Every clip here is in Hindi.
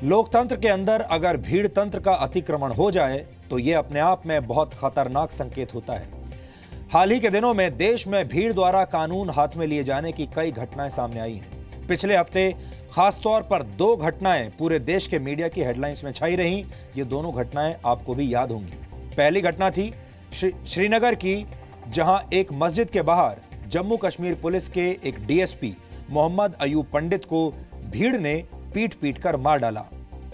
लोकतंत्र के अंदर अगर भीड़ तंत्र का अतिक्रमण हो जाए तो यह अपने आप में बहुत खतरनाक संकेत होता है। हाल ही के दिनों में देश में भीड़ द्वारा कानून हाथ में लिए जाने की कई घटनाएं सामने आई हैं। पिछले हफ्ते खासतौर पर 2 घटनाएं पूरे देश के मीडिया की हेडलाइंस में छाई रहीं। ये दोनों घटनाएं आपको भी याद होंगी। पहली घटना थी श्रीनगर की, जहां एक मस्जिद के बाहर जम्मू कश्मीर पुलिस के एक डीएसपी मोहम्मद अयूब पंडित को भीड़ ने पीट पीट कर मार डाला।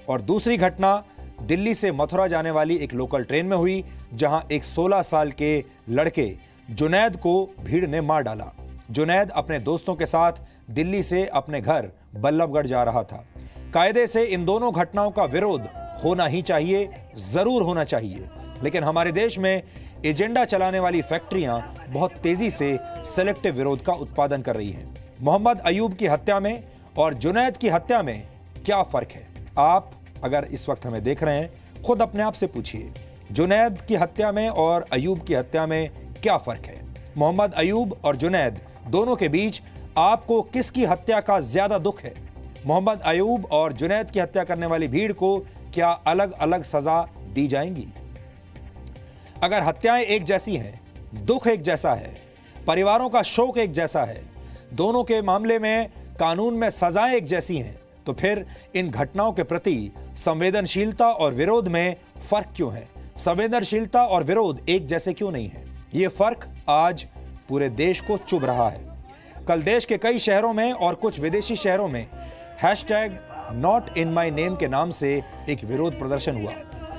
और दूसरी घटना दिल्ली से मथुरा जाने वाली एक लोकल ट्रेन में हुई, जहां एक 16 साल के लड़के जुनैद को भीड़ ने मार डाला। जुनैद अपने दोस्तों के साथ दिल्ली से अपने घर बल्लभगढ़ जा रहा था। कायदे से इन दोनों घटनाओं का विरोध होना ही चाहिए, जरूर होना चाहिए, लेकिन हमारे देश में एजेंडा चलाने वाली फैक्ट्रियां बहुत तेजी से सेलेक्टिव विरोध का उत्पादन कर रही हैं। मोहम्मद अयूब की हत्या में और जुनैद की हत्या में क्या फर्क है? आप अगर इस वक्त हमें देख रहे हैं, खुद अपने आप से पूछिए, जुनैद की हत्या में और अयूब की हत्या में क्या फर्क है? मोहम्मद अयूब और जुनैद दोनों के बीच आपको किसकी हत्या का ज्यादा दुख है? मोहम्मद अयूब और जुनैद की हत्या करने वाली भीड़ को क्या अलग अलग सजा दी जाएंगी? अगर हत्याएं एक जैसी हैं, दुख एक जैसा है, परिवारों का शोक एक जैसा है, दोनों के मामले में कानून में सजाएं एक जैसी हैं, तो फिर इन घटनाओं के प्रति संवेदनशीलता और विरोध में फर्क क्यों है? संवेदनशीलता और विरोध एक जैसे क्यों नहीं है? ये फर्क आज पूरे देश को चुभ रहा है। कल देश के कई शहरों में और कुछ विदेशी शहरों में #NotInMyName in my name के नाम से एक विरोध प्रदर्शन हुआ।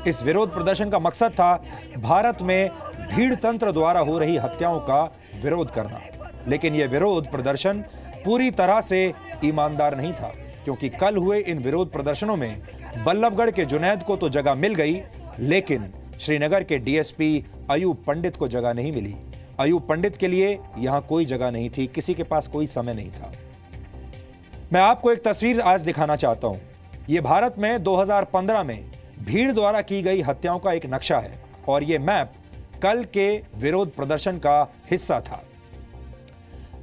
इस विरोध प्रदर्शन का मकसद था भारत में भीड़ तंत्र द्वारा हो रही हत्याओं का विरोध करना। लेकिन यह विरोध प्रदर्शन पूरी तरह से ईमानदार नहीं था, क्योंकि कल हुए इन विरोध प्रदर्शनों में बल्लभगढ़ के जुनैद को तो जगह मिल गई, लेकिन श्रीनगर के डीएसपी अयूब पंडित को जगह नहीं मिली। अयूब पंडित के लिए यहां कोई जगह नहीं थी, किसी के पास कोई समय नहीं था। मैं आपको एक तस्वीर आज दिखाना चाहता हूं। यह भारत में 2015 में भीड़ द्वारा की गई हत्याओं का एक नक्शा है और यह मैप कल के विरोध प्रदर्शन का हिस्सा था।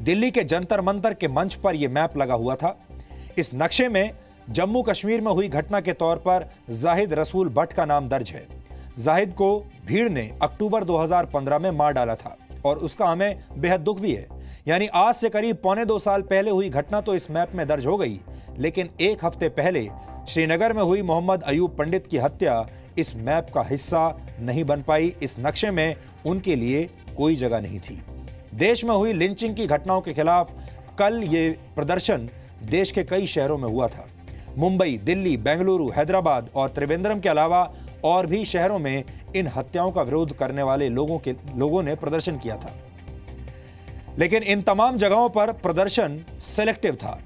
दिल्ली के जंतर मंतर के मंच पर यह मैप लगा हुआ था। इस नक्शे में जम्मू कश्मीर में हुई घटना के तौर पर जाहिद रसूल भट्ट का नाम दर्ज है। जाहिद को भीड़ ने अक्टूबर 2015 में मार डाला था और उसका हमें बेहद दुख भी है। यानी आज से करीब 1.25 साल पहले हुई घटना तो इस मैप में दर्ज हो गई, लेकिन एक हफ्ते पहले श्रीनगर में हुई मोहम्मद अयूब पंडित की हत्या इस मैप का हिस्सा नहीं बन पाई। इस नक्शे में उनके लिए कोई जगह नहीं थी। देश में हुई लिंचिंग की घटनाओं के खिलाफ कल ये प्रदर्शन देश के कई शहरों में हुआ था। मुंबई, दिल्ली, बेंगलुरु, हैदराबाद और त्रिवेंद्रम के अलावा और भी शहरों में इन हत्याओं का विरोध करने वाले लोगों ने प्रदर्शन किया था। लेकिन इन तमाम जगहों पर प्रदर्शन सेलेक्टिव था।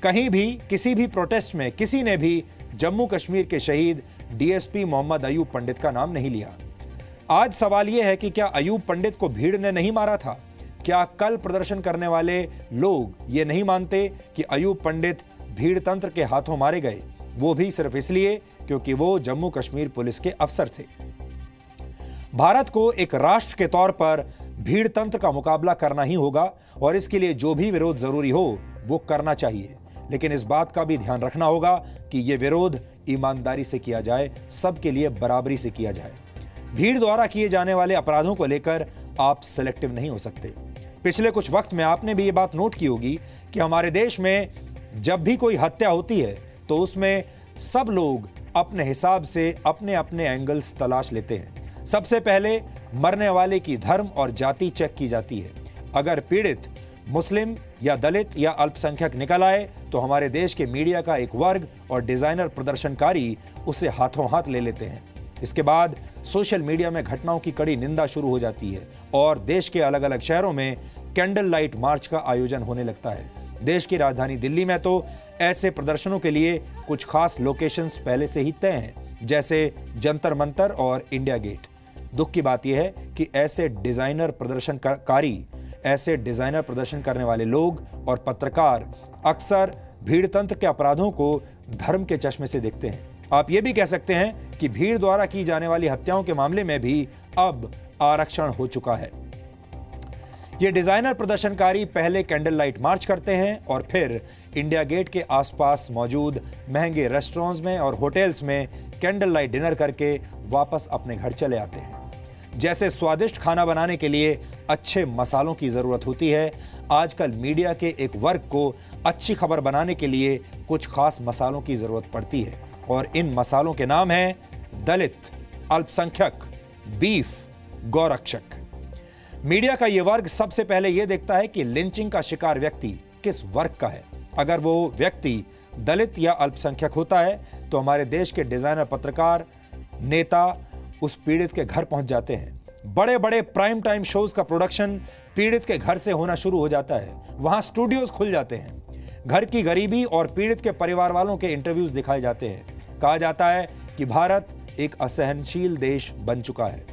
कहीं भी किसी भी प्रोटेस्ट में किसी ने भी जम्मू कश्मीर के शहीद डीएसपी मोहम्मद अयूब पंडित का नाम नहीं लिया। आज सवाल यह है कि क्या अयूब पंडित को भीड़ ने नहीं मारा था? क्या कल प्रदर्शन करने वाले लोग ये नहीं मानते कि अयूब पंडित भीड़ तंत्र के हाथों मारे गए, वो भी सिर्फ इसलिए क्योंकि वो जम्मू कश्मीर पुलिस के अफसर थे? भारत को एक राष्ट्र के तौर पर भीड़ तंत्र का मुकाबला करना ही होगा और इसके लिए जो भी विरोध जरूरी हो वो करना चाहिए, लेकिन इस बात का भी ध्यान रखना होगा कि यह विरोध ईमानदारी से किया जाए, सबके लिए बराबरी से किया जाए। भीड़ द्वारा किए जाने वाले अपराधों को लेकर आप सेलेक्टिव नहीं हो सकते। पिछले कुछ वक्त में आपने भी ये बात नोट की होगी कि हमारे देश में जब भी कोई हत्या होती है तो उसमें सब लोग अपने हिसाब से अपने अपने एंगल्स तलाश लेते हैं। सबसे पहले मरने वाले की धर्म और जाति चेक की जाती है। अगर पीड़ित मुस्लिम या दलित या अल्पसंख्यक निकल आए तो हमारे देश के मीडिया का एक वर्ग और डिजाइनर प्रदर्शनकारी उसे हाथों हाथ ले लेते हैं। इसके बाद सोशल मीडिया में घटनाओं की कड़ी निंदा शुरू हो जाती है और देश के अलग अलग शहरों में कैंडल लाइट मार्च का आयोजन होने लगता है। देश की राजधानी दिल्ली में तो ऐसे प्रदर्शनों के लिए कुछ खास लोकेशंस पहले से ही तय हैं, जैसे जंतर मंतर और इंडिया गेट। दुख की बात यह है कि ऐसे डिजाइनर प्रदर्शन करने वाले लोग और पत्रकार अक्सर भीड़ तंत्र के अपराधों को धर्म के चश्मे से देखते हैं। आप ये भी कह सकते हैं कि भीड़ द्वारा की जाने वाली हत्याओं के मामले में भी अब आरक्षण हो चुका है। ये डिजाइनर प्रदर्शनकारी पहले कैंडल लाइट मार्च करते हैं और फिर इंडिया गेट के आसपास मौजूद महंगे रेस्टोरेंट्स में और होटल्स में कैंडल लाइट डिनर करके वापस अपने घर चले आते हैं। जैसे स्वादिष्ट खाना बनाने के लिए अच्छे मसालों की जरूरत होती है, आजकल मीडिया के एक वर्ग को अच्छी खबर बनाने के लिए कुछ खास मसालों की जरूरत पड़ती है और इन मसालों के नाम हैं दलित, अल्पसंख्यक, बीफ, गौरक्षक। मीडिया का यह वर्ग सबसे पहले यह देखता है कि लिंचिंग का शिकार व्यक्ति किस वर्ग का है। अगर वो व्यक्ति दलित या अल्पसंख्यक होता है तो हमारे देश के डिजाइनर पत्रकार, नेता उस पीड़ित के घर पहुंच जाते हैं। बड़े बड़े प्राइम टाइम शोज का प्रोडक्शन पीड़ित के घर से होना शुरू हो जाता है। वहां स्टूडियोज खुल जाते हैं। घर की गरीबी और पीड़ित के परिवार वालों के इंटरव्यूज दिखाए जाते हैं। कहा जाता है कि भारत एक असहनशील देश बन चुका है।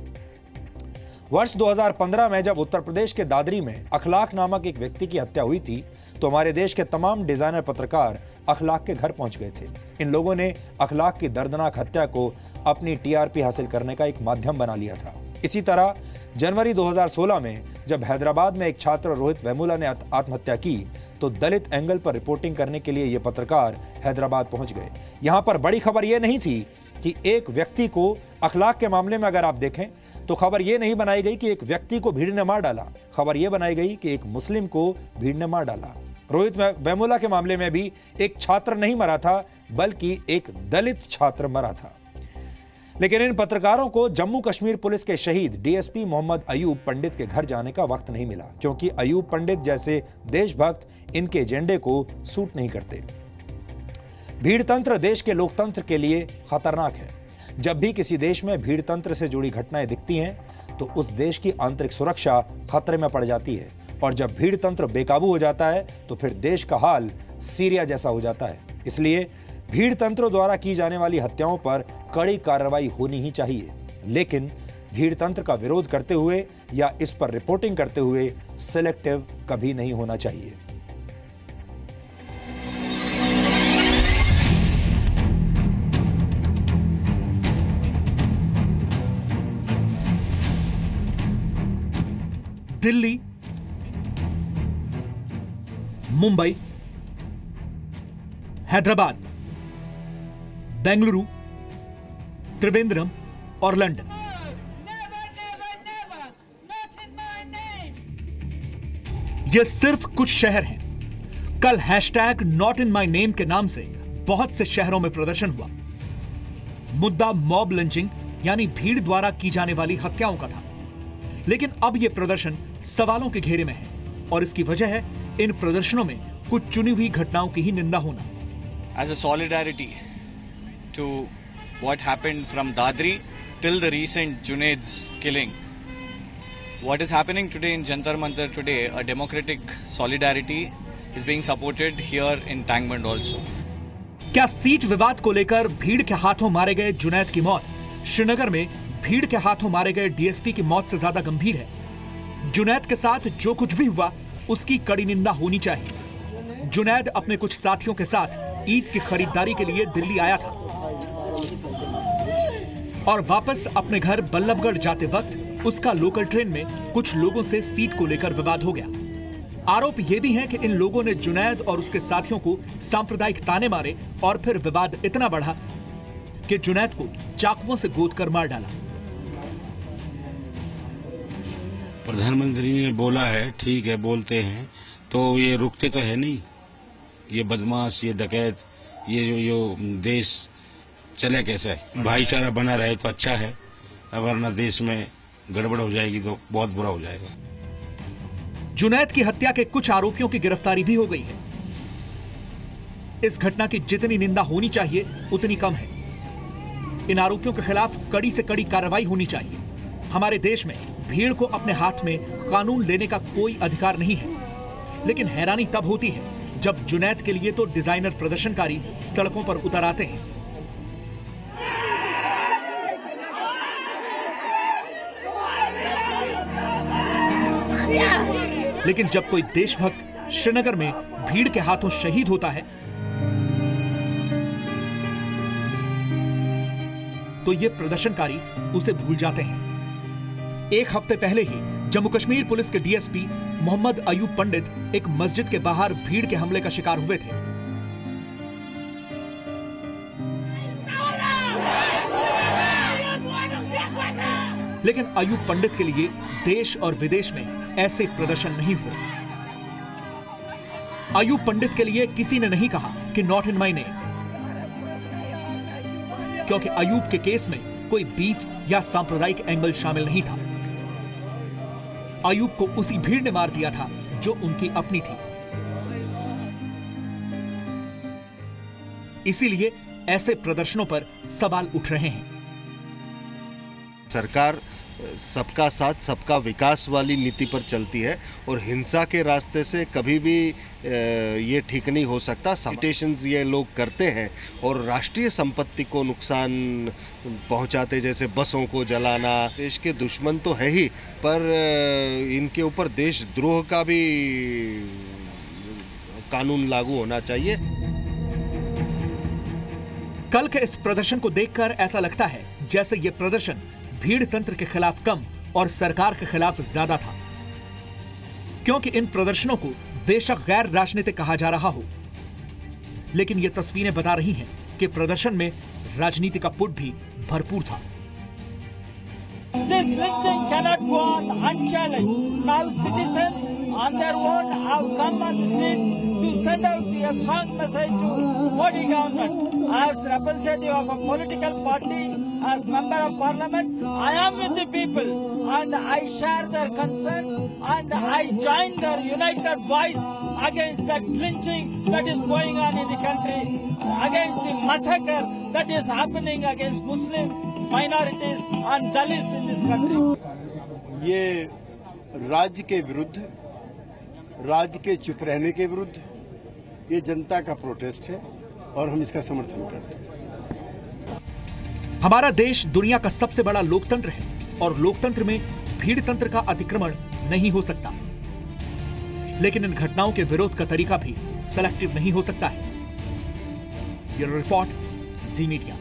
वर्ष 2015 में जब उत्तर प्रदेश के दादरी में अखलाक नामक एक व्यक्ति की हत्या हुई थी तो हमारे देश के तमाम डिजाइनर पत्रकार अखलाक के घर पहुंच गए थे। इन लोगों ने अखलाक की दर्दनाक हत्या को अपनी टीआरपी हासिल करने का एक माध्यम बना लिया था। इसी तरह जनवरी 2016 में जब हैदराबाद में एक छात्र रोहित वेमुला ने आत्महत्या की तो दलित एंगल पर रिपोर्टिंग करने के लिए ये पत्रकार हैदराबाद पहुंच गए। यहां पर बड़ी खबर यह नहीं थी कि एक व्यक्ति को, अखलाक के मामले में अगर आप देखें तो खबर यह नहीं बनाई गई कि एक व्यक्ति को भीड़ ने मार डाला, खबर यह बनाई गई कि एक मुस्लिम को भीड़ ने मार डाला। रोहित वेमुला के मामले में भी एक छात्र नहीं मरा था बल्कि एक दलित छात्र मरा था। लेकिन इन पत्रकारों को जम्मू कश्मीर पुलिस के शहीद डीएसपी मोहम्मद अयूब पंडित के घर जाने का वक्त नहीं मिला क्योंकि अयूब पंडित जैसे देशभक्त इनके एजेंडे को सूट नहीं करते। भीड़ तंत्र देश के लोकतंत्र के लिए खतरनाक है। जब भी किसी देश में भीड़ तंत्र से जुड़ी घटनाएं दिखती हैं तो उस देश की आंतरिक सुरक्षा खतरे में पड़ जाती है और जब भीड़ तंत्र बेकाबू हो जाता है तो फिर देश का हाल सीरिया जैसा हो जाता है। इसलिए भीड़ तंत्रों द्वारा की जाने वाली हत्याओं पर कड़ी कार्रवाई होनी ही चाहिए, लेकिन भीड़ तंत्र का विरोध करते हुए या इस पर रिपोर्टिंग करते हुए सिलेक्टिव कभी नहीं होना चाहिए। दिल्ली, मुंबई, हैदराबाद, बेंगलुरु, त्रिवेंद्रम और लंदन। ये सिर्फ कुछ शहर हैं। कल hashtag not in my name के नाम से बहुत से शहरों में प्रदर्शन हुआ। मुद्दा मॉब लिंचिंग यानी भीड़ द्वारा की जाने वाली हत्याओं का था। लेकिन अब यह प्रदर्शन सवालों के घेरे में है और इसकी वजह है इन प्रदर्शनों में कुछ चुनी हुई घटनाओं की ही निंदा होना। As a solidarity to what happened from Dadri till the recent Junaid's killing, what is happening today in Jantar Mantar today, a democratic solidarity is being supported here in Tank Bund also. क्या सीट विवाद को लेकर भीड़ के हाथों मारे गए जुनैद की मौत श्रीनगर में भीड़ के हाथों मारे गए डीएसपी की मौत से ज्यादा गंभीर है? जुनैद के साथ जो कुछ भी हुआ उसकी कड़ी निंदा होनी चाहिए। जुनैद अपने कुछ साथियों के साथ ईद की खरीदारी के लिए दिल्ली आया था और वापस अपने घर बल्लभगढ़ जाते वक्त उसका लोकल ट्रेन में कुछ लोगों से सीट को लेकर विवाद हो गया। आरोप यह भी है कि इन लोगों ने जुनैद और उसके साथियों को सांप्रदायिक ताने मारे और फिर विवाद इतना बढ़ा कि जुनैद को चाकुओं से गोद कर मार डाला। प्रधानमंत्री ने बोला है, ठीक है, बोलते हैं तो ये रुकते तो है नहीं। ये बदमाश, ये डकैत, ये जो देश चले कैसे? भाईचारा बना रहे तो अच्छा है, वरना देश में गड़बड़ हो जाएगी तो बहुत बुरा हो जाएगा। जुनैद की हत्या के कुछ आरोपियों की गिरफ्तारी भी हो गई है। इस घटना की जितनी निंदा होनी चाहिए उतनी कम है। इन आरोपियों के खिलाफ कड़ी से कड़ी कार्रवाई होनी चाहिए। हमारे देश में भीड़ को अपने हाथ में कानून लेने का कोई अधिकार नहीं है। लेकिन हैरानी तब होती है जब जुनैद के लिए तो डिजाइनर प्रदर्शनकारी सड़कों पर उतर आते हैं। लेकिन जब कोई देशभक्त श्रीनगर में भीड़ के हाथों शहीद होता है तो ये प्रदर्शनकारी उसे भूल जाते हैं। एक हफ्ते पहले ही जम्मू कश्मीर पुलिस के डीएसपी मोहम्मद अयूब पंडित एक मस्जिद के बाहर भीड़ के हमले का शिकार हुए थे। लेकिन अयूब पंडित के लिए देश और विदेश में ऐसे प्रदर्शन नहीं हुए। अयूब पंडित के लिए किसी ने नहीं कहा कि नॉट इन माय नेम, क्योंकि अयूब के केस में कोई बीफ या सांप्रदायिक एंगल शामिल नहीं था। अयूब को उसी भीड़ ने मार दिया था जो उनकी अपनी थी। इसीलिए ऐसे प्रदर्शनों पर सवाल उठ रहे हैं। सरकार सबका साथ सबका विकास वाली नीति पर चलती है और हिंसा के रास्ते से कभी भी ये ठीक नहीं हो सकता। सैनिटेशंस ये लोग करते हैं और राष्ट्रीय संपत्ति को नुकसान पहुंचाते, जैसे बसों को जलाना। देश के दुश्मन तो है ही, पर इनके ऊपर देशद्रोह का भी कानून लागू होना चाहिए। कल के इस प्रदर्शन को देखकर ऐसा लगता है जैसे ये प्रदर्शन भीड़ तंत्र के खिलाफ कम और सरकार के खिलाफ ज्यादा था, क्योंकि इन प्रदर्शनों को बेशक गैर राजनीतिक कहा जा रहा हो, लेकिन ये तस्वीरें बता रही हैं कि प्रदर्शन में राजनीति का पुट भी भरपूर था। This lynching cannot go on unchallenged. Now citizens on their own have come on the streets to send out a strong message to Modi government. As representative of a political party, as member of parliament, I am with the people and I share their concern and I join their united voice against that lynching that is going on in the country, against the massacre that is happening against Muslims, minorities and Dalits in this country. ये राज्य के विरुद्ध, राज्य के चुप रहने के विरुद्ध ये जनता का प्रोटेस्ट है और हम इसका समर्थन करते हैं। हमारा देश दुनिया का सबसे बड़ा लोकतंत्र है और लोकतंत्र में भीड़ तंत्र का अतिक्रमण नहीं हो सकता, लेकिन इन घटनाओं के विरोध का तरीका भी सेलेक्टिव नहीं हो सकता है। ब्यूरो रिपोर्ट, जी मीडिया।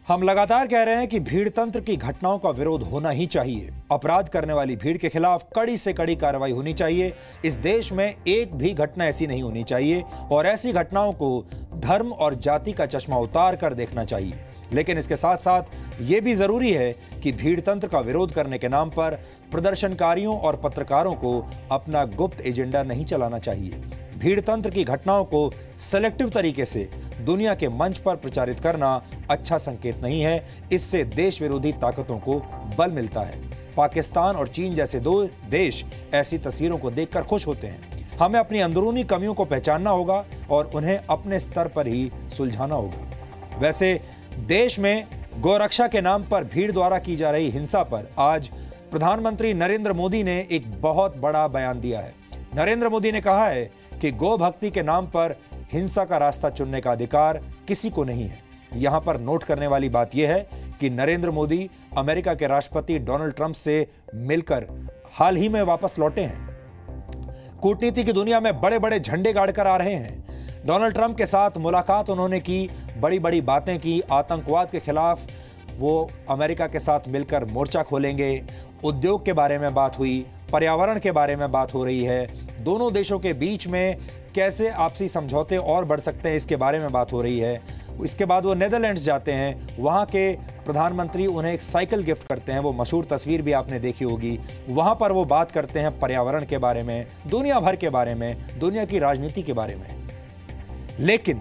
हम लगातार कह रहे हैं कि भीड़ तंत्र की घटनाओं का विरोध होना ही चाहिए। अपराध करने वाली भीड़ के खिलाफ कड़ी से कड़ी कार्रवाई होनी चाहिए। इस देश में एक भी घटना ऐसी नहीं होनी चाहिए और ऐसी घटनाओं को धर्म और जाति का चश्मा उतार कर देखना चाहिए। लेकिन इसके साथ साथ ये भी जरूरी है कि भीड़ तंत्र का विरोध करने के नाम पर प्रदर्शनकारियों और पत्रकारों को अपना गुप्त एजेंडा नहीं चलाना चाहिए। भीड़ तंत्र की घटनाओं को सेलेक्टिव तरीके से दुनिया के मंच पर प्रचारित करना अच्छा संकेत नहीं है। इससे देश विरोधी ताकतों को बल मिलता है। पाकिस्तान और चीन जैसे दो देश ऐसी तस्वीरों को देखकर खुश होते हैं। हमें अपनी अंदरूनी कमियों को पहचानना होगा और उन्हें अपने स्तर पर ही सुलझाना होगा। वैसे देश में गौरक्षा के नाम पर भीड़ द्वारा की जा रही हिंसा पर आज प्रधानमंत्री नरेंद्र मोदी ने एक बहुत बड़ा बयान दिया है। नरेंद्र मोदी ने कहा है कि गौ भक्ति के नाम पर हिंसा का रास्ता चुनने का अधिकार किसी को नहीं है। यहां पर नोट करने वाली बात यह है कि नरेंद्र मोदी अमेरिका के राष्ट्रपति डोनाल्ड ट्रंप से मिलकर हाल ही में वापस लौटे हैं। कूटनीति की दुनिया में बड़े बड़े झंडे गाड़कर आ रहे हैं। डोनाल्ड ट्रंप के साथ मुलाकात उन्होंने की, बड़ी बड़ी बातें की। आतंकवाद के खिलाफ वो अमेरिका के साथ मिलकर मोर्चा खोलेंगे। उद्योग के बारे में बात हुई, पर्यावरण के बारे में बात हो रही है। दोनों देशों के बीच में कैसे आपसी समझौते और बढ़ सकते हैं, इसके बारे में बात हो रही है। इसके बाद वो नेदरलैंड्स जाते हैं। वहाँ के प्रधानमंत्री उन्हें एक साइकिल गिफ्ट करते हैं। वो मशहूर तस्वीर भी आपने देखी होगी। वहाँ पर वो बात करते हैं पर्यावरण के बारे में, दुनिया भर के बारे में, दुनिया की राजनीति के बारे में। लेकिन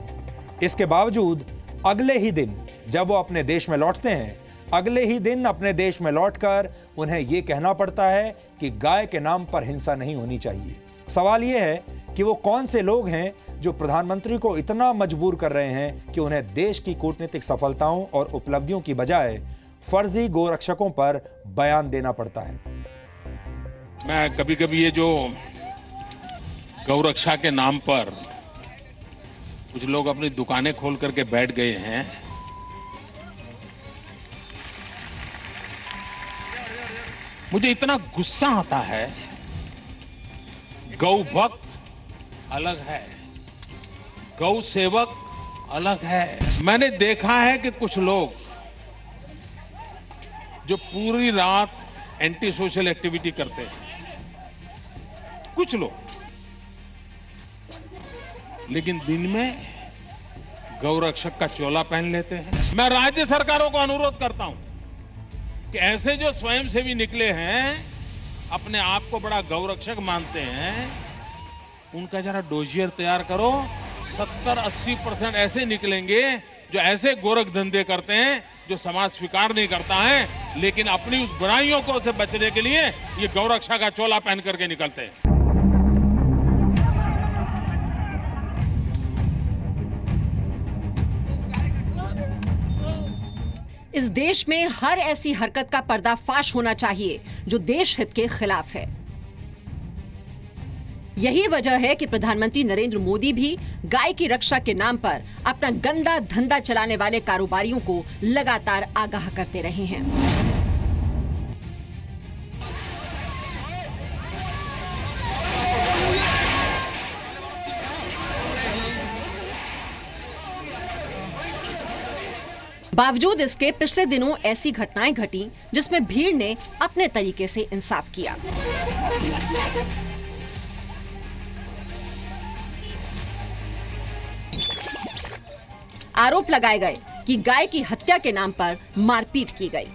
इसके बावजूद अगले ही दिन जब वो अपने देश में लौटते हैं, अगले ही दिन अपने देश में लौटकर उन्हें यह कहना पड़ता है कि गाय के नाम पर हिंसा नहीं होनी चाहिए। सवाल यह है कि वो कौन से लोग हैं जो प्रधानमंत्री को इतना मजबूर कर रहे हैं कि उन्हें देश की कूटनीतिक सफलताओं और उपलब्धियों की बजाय फर्जी गोरक्षकों पर बयान देना पड़ता है। मैं कभी कभी ये जो गौरक्षा के नाम पर कुछ लोग अपनी दुकानें खोल करके बैठ गए हैं, मुझे इतना गुस्सा आता है। गौ भक्त अलग है, गौ सेवक अलग है। मैंने देखा है कि कुछ लोग जो पूरी रात एंटी सोशल एक्टिविटी करते हैं, कुछ लोग, लेकिन दिन में गौरक्षक का चोला पहन लेते हैं। मैं राज्य सरकारों को अनुरोध करता हूं कि ऐसे जो स्वयंसेवी निकले हैं, अपने आप को बड़ा गौरक्षक मानते हैं, उनका जरा डोजियर तैयार करो। 70-80% ऐसे निकलेंगे जो ऐसे गोरख धंधे करते हैं जो समाज स्वीकार नहीं करता है, लेकिन अपनी उस बुराइयों को से बचने के लिए ये गौरक्षा का चोला पहन करके निकलते हैं। इस देश में हर ऐसी हरकत का पर्दाफाश होना चाहिए जो देश हित के खिलाफ है। यही वजह है कि प्रधानमंत्री नरेंद्र मोदी भी गाय की रक्षा के नाम पर अपना गंदा धंधा चलाने वाले कारोबारियों को लगातार आगाह करते रहे हैं। बावजूद इसके पिछले दिनों ऐसी घटनाएं घटी जिसमें भीड़ ने अपने तरीके से इंसाफ किया। आरोप लगाए गए कि गाय की हत्या के नाम पर मारपीट की गई।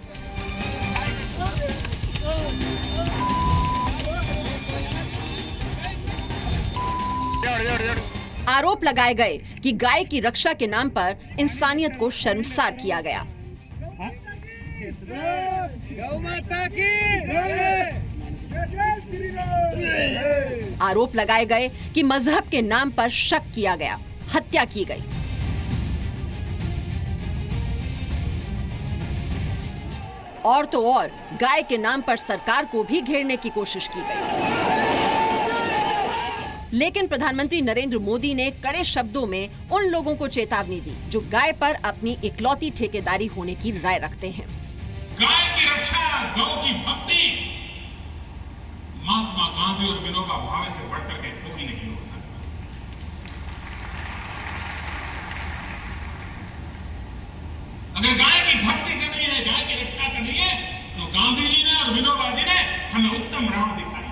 आरोप लगाए गए कि गाय की रक्षा के नाम पर इंसानियत को शर्मसार किया गया। आरोप लगाए गए कि मजहब के नाम पर शक किया गया, हत्या की गई। और तो और गाय के नाम पर सरकार को भी घेरने की कोशिश की गई। लेकिन प्रधानमंत्री नरेंद्र मोदी ने कड़े शब्दों में उन लोगों को चेतावनी दी जो गाय पर अपनी इकलौती ठेकेदारी होने की राय रखते हैं। गाय की रक्षा, गौ की भक्ति महात्मा गांधी और विनोबा भावे से बढ़कर के कोई नहीं होता। अगर गाय की भक्ति करनी है, गाय की रक्षा करनी है, तो गांधी जी ने और विनोबा जी ने हमें उत्तम राह दिखाई।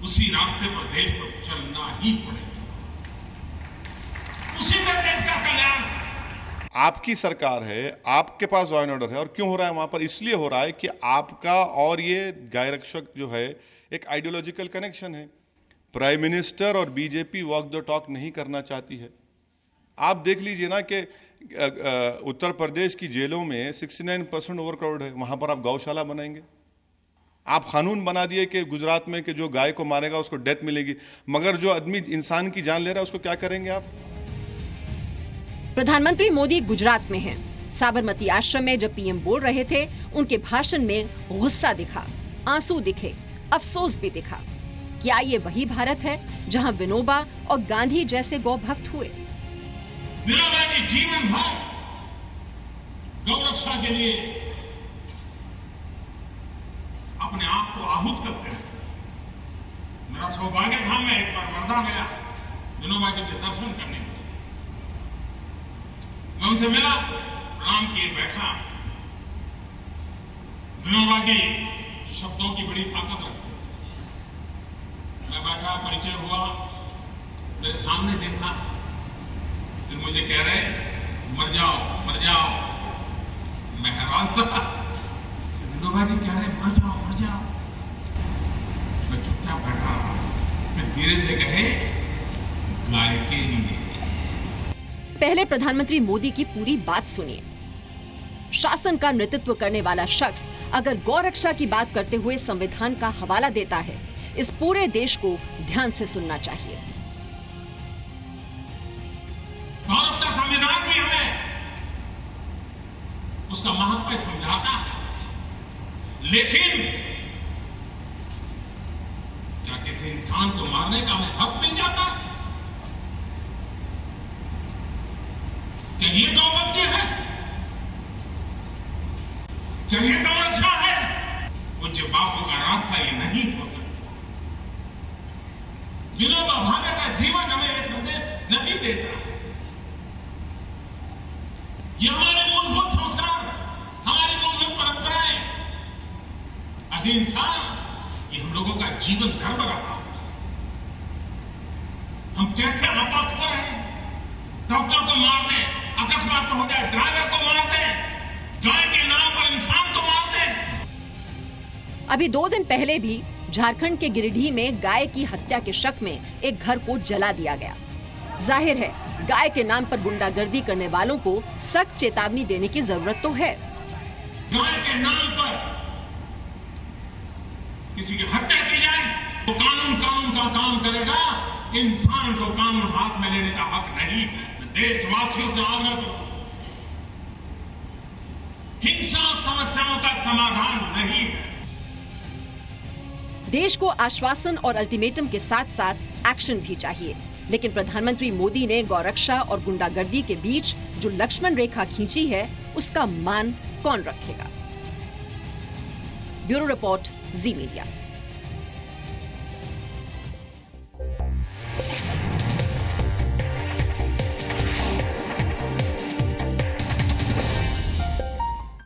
उसी रास्ते पर देश को चलना ही पड़ेगा, उसी में देश का कल्याण। आपकी सरकार है, आपके पास लॉ एंड ऑर्डर है, और क्यों हो रहा है वहां पर? इसलिए हो रहा है कि आपका और ये गाय रक्षक जो है एक आइडियोलॉजिकल कनेक्शन है। प्राइम मिनिस्टर और बीजेपी वॉक द टॉक नहीं करना चाहती है। आप देख लीजिए ना कि उत्तर प्रदेश की जेलों में 69% ओवरक्राउड है, वहां पर आप गौशाला बनाएंगे। आप कानून बना दिए कि गुजरात में कि जो गाय को मारेगा उसको डेथ मिलेगी, मगर जो आदमी इंसान की जान ले रहा है उसको क्या करेंगे आप? प्रधानमंत्री मोदी गुजरात में हैं। साबरमती आश्रम में जब पीएम बोल रहे थे, उनके भाषण में गुस्सा दिखा, आंसू दिखे, अफसोस भी दिखा। क्या ये वही भारत है जहां विनोबा और गांधी जैसे गौ भक्त हुए? विनोबा जी जीवन भर गौरक्षा के लिए अपने आप को आहूत करते रहे। मेरा सौभाग्य था, मैं एक बार वर्धा गया विनोबा जी के दर्शन करने के लिए। मैं उनसे मिला, प्रणाम किए, बैठा। विनोबा जी शब्दों की बड़ी ताकत रखते थे। मैं बैठा, परिचय हुआ, मेरे सामने देखा, फिर मुझे कह रहे मर जाओ मर जाओ। मैं हैरान था, विनोबा जी कह रहे मर जाओ मर जाओ। मैं चुपचाप बैठा रहा, फिर धीरे से कहे गाय के लिए। पहले प्रधानमंत्री मोदी की पूरी बात सुनिए। शासन का नेतृत्व करने वाला शख्स अगर गौ रक्षा की बात करते हुए संविधान का हवाला देता है, इस पूरे देश को ध्यान से सुनना चाहिए। भारत का संविधान भी हमें उसका महत्व समझाता है, लेकिन क्या किसी इंसान को मारने का हमें हक मिल जाता है? क्या ये गौरक्षा है? क्या ये गौरक्षा है? पूज्य बापू का रास्ता ये नहीं हो सकता। विनोबा भावे का जीवन हमें ये संदेश नहीं देता है। ये हमारे मूल अहिंसा ये हम लोगों का जीवन धर्म रहा। हम कैसे आपात हो रहे हैं, डॉक्टर को मार दें, अकस्मात हो जाए ड्राइवर को मार दें, गाय के नाम पर इंसान को मार दें। अभी 2 दिन पहले भी झारखंड के गिरिडीह में गाय की हत्या के शक में एक घर को जला दिया गया। जाहिर है गाय के नाम पर गुंडागर्दी करने वालों को सख्त चेतावनी देने की जरूरत तो है। गाय के नाम पर किसी की हत्या की जाए तो कानून का काम करेगा, इंसान को कानून हाथ में लेने का हक नहीं है। देशवासियों से आग्रह करो, हिंसा समस्याओं का समाधान नहीं है। देश को आश्वासन और अल्टीमेटम के साथ साथ एक्शन भी चाहिए, लेकिन प्रधानमंत्री मोदी ने गौरक्षा और गुंडागर्दी के बीच जो लक्ष्मण रेखा खींची है, उसका मान कौन रखेगा? ब्यूरो रिपोर्ट, जी मीडिया।